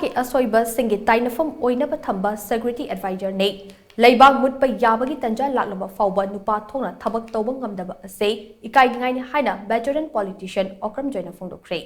के ashoiba singi tainapham oinaba thamba security advisor ne leibak mutpa yabagi tanja laklaba phaoba nupa thokna thabak touba ngamdaba ase ikainingaini haina Veteran Politician Okram Joy na phongdokkhre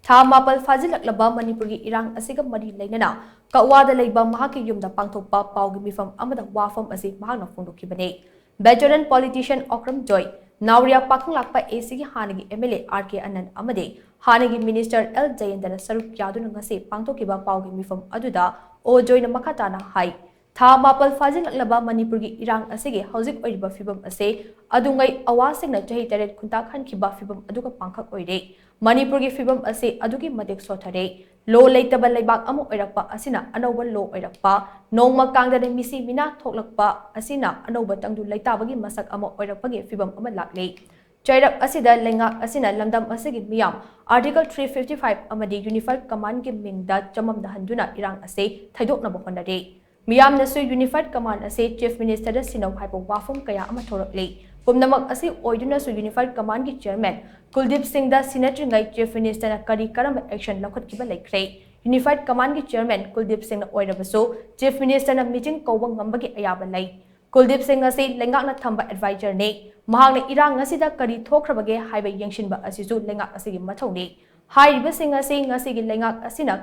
tha mapal laklaba Manipuri irang asiga mari leinana kawada leiba mahaki yumda pangthokpa paugi mifam amada wafam ase mahakna phongdokhibane Veteran Politician Okram Joy Nauria Pakhang Lakpa AC Hanagi MLA RK Anand Amade Hanagi Minister L Jayendra Saruk Yaduna Ngase Pangtokiba Paugi Mifam Aduda O Joyna Makatana Hai Tha Mapal laklaba Manipuri irang asige Housing Oiba Fibam Ase Adungai Awasing na Jahi Teret Kuntak Hankiba Fibam Aduka Pankak Oide Manipuri Fibam Ase Aduki Madik Sotare Lo Laitaba Leibak Amu Oirakpa Asina Anoba Lo Oirakpa Nongma Kangda Misi Mina Thoklakpa Asina Anoba Tangdu Laitabagi Masak Amu Oirakpagi Fibam Amalakle Chairak Asida leingak Asina Lamdam Asigi Miyam Article 355 Amadi Unified Command Ki Mingda Chamam Dahanduna Irang Ase Thaidok na Bohonare Miyam Nasu Unified Command Ase Chief Minister Sinau Hypo Wafum Kaya Amathorakle Pumnamak Asi Oiduna Su Unified Command Ki Chairman Kuldiep Singh da Senator Ngai Chief Minister na Kari Karam Action Lakhat Kiba Laikre Unified Command Ki Chairman Kuldiep Singh na Oirabaso Chief Minister na meeting Kawang Ngambagi Ayaba Lai Kuldiep Singh Ase leingak na thamba advisor ne Mahang na irang asida kari thokhrabage haiba yengshinba asisu leingak asigi mathoni hairiba sing ase ngasigi leingak asina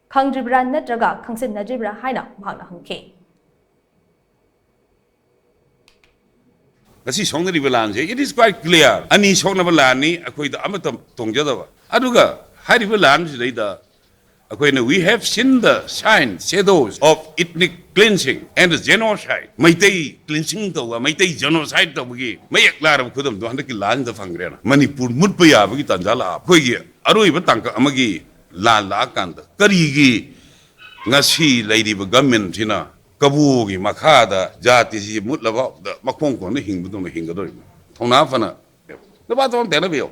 khangdribra natraga khangsin nadribra haina mahakna hangke Ngasi songna balan it is quite clear ani songna balan ni akoi da amatam tongjadawa aduga hairiba lan da we have seen the signs, shadows of ethnic cleansing and genocide. Maitai cleansing tawa, maitai genocide tawa. Mayak lara kudam do handa ki lan da fangrena. Manipur mutpa yabagi tanja la koigi aroi batangka amagi la kanda. Karigi ngasi lady ba government hina kabugi makada jati si mutlaba makpong ko na hingbudong na hingador. Thokna fana. Diba tawang tenabiyo.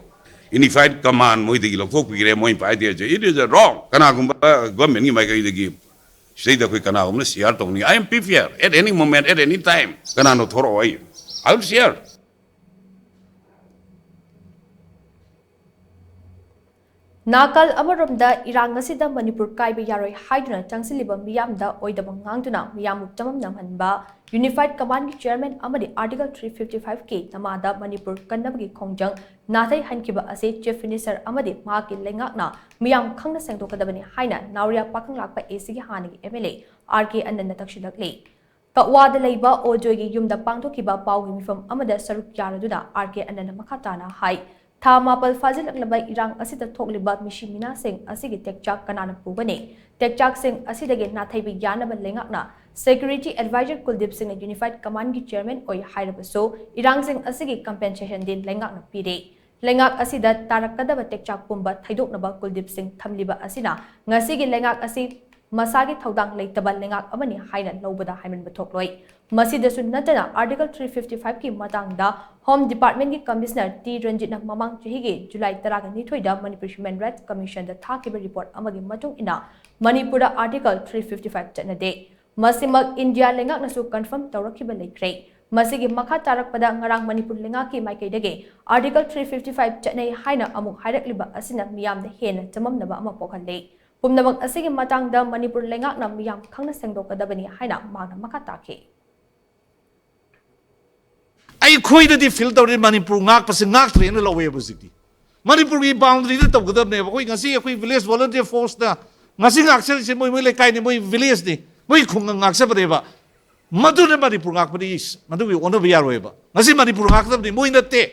Unified Command mo idigi lokok pigire mo idea it is wrong kana gumba government ni mai ka idigi say da koi kana gumna share tongni I am prepared at any moment at any time kana no thoro ai I will share Nakal Amaromda Irangasida Manipur Kaiba Yaroi Haiduna Tangsiliba Miyamda Oidaba Ngangduna Miyamu Tamam Namhanba Unified Command Chairman Amadi Article 355K Namada Manipur Kandabagi Kongjang Nathai Hankiba Ase Chief Minister Amadi Maki Lengakna Miyam Kangna Sengtokadabani Haina Nauria Pakang Lakpa AC Hanagi MLA RK Ananda Takshilakle Kawada Leiba Ojogi Yumda Pangtokiba Paugi Mifam Amada Saruk Yaraduna RK Ananda Makatana Hai Tha mapal laklaba irang asita thokliba mishimina sing asigi tekchak kanana pubane tekchak sing asidage nathaibi yanaba lengakna Security Advisor Kuldiep Singh Unified Command ki Chairman oi hairabaso irang sing asigi compensation din lengakna pire lengak asida tarakadaba tekchak pumba thaidoknaba Kuldiep Singh thamliba asina ngasigi lengak asi Masagi Thaudang Laitaba Lengak Amani Haina Lobada Haiman Bathokloi. Masidasu Natana Article 355 ki Matangda Home Department ki Commissioner T. Ranjitna Mamang Chihige July Taraga Nithoida Manipur Human Rights Commission the Thakiba report Amagi Matung Ina Manipura Article 355 Chanade. Masimak India Lengak Nasu confirm Taurakiba Lakre. Masigi Makha Tarakpada Ngarang Manipur Lengaki Maikaidage Article 355 Chanay Haina Amuk Hairakliba Asina Miyam the Hen Tamam Naba Amapokale. Pumnamag asigi matangda Manipur lengak na miyam khangna sengdokadabani haina magna makatake. Ay khoida di feel tawri Manipur ngak pas ngak train la we buziti. Manipur gi boundary da tawgadab ne ba koi ngasi koi village volunteer force da ngasi ngak se moi le kai ni moi village ni moi khung ngak se bare ba. Madu ne Manipur ngak padi is madu wi ono biar we ba. Ngasi Manipur ngak kadab ni moi na te.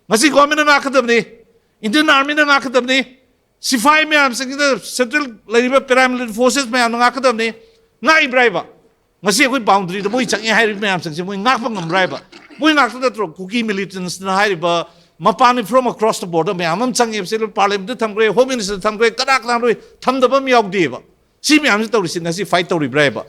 Ngasi government na kadab ni Indian Army na kadab ni Sifai mayam singida Central Lariba Paramilitary Forces mayam ngakadam ni ngai braiba ngasi koi boundary da moi changi hai mayam singsi moi ngak pa ngam braiba moi ngak ta tro cookie militants na hai ba mapani from across the border mayam am changi se parliament thamgre home minister thamgre kadak na roi thamdaba mi yauk de ba si mayam se tawri sin ngasi fight tawri braiba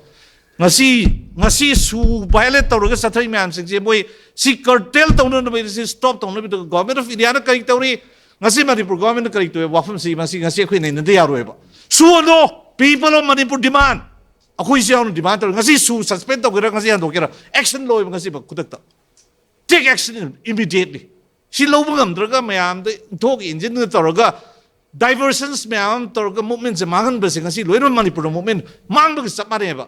ngasi su violate tawri ga sathai mayam singsi moi si cartel tawna na si stop tawna bi government of India na kai tawri Ngasi Manipur government kari to wafam si ngasi akhui nei nade yaro eba. Suono people of Manipur demand. Akhui si ano demand ngasi su suspend to kira ngasi ando kira action law ngasi ba kudak ta. Take action immediately. Si law bangam draga mayam de thok engine na taraga diversions ma'am tor movement se mangan ba sing asi loiron manipur movement mang ba sa mare ba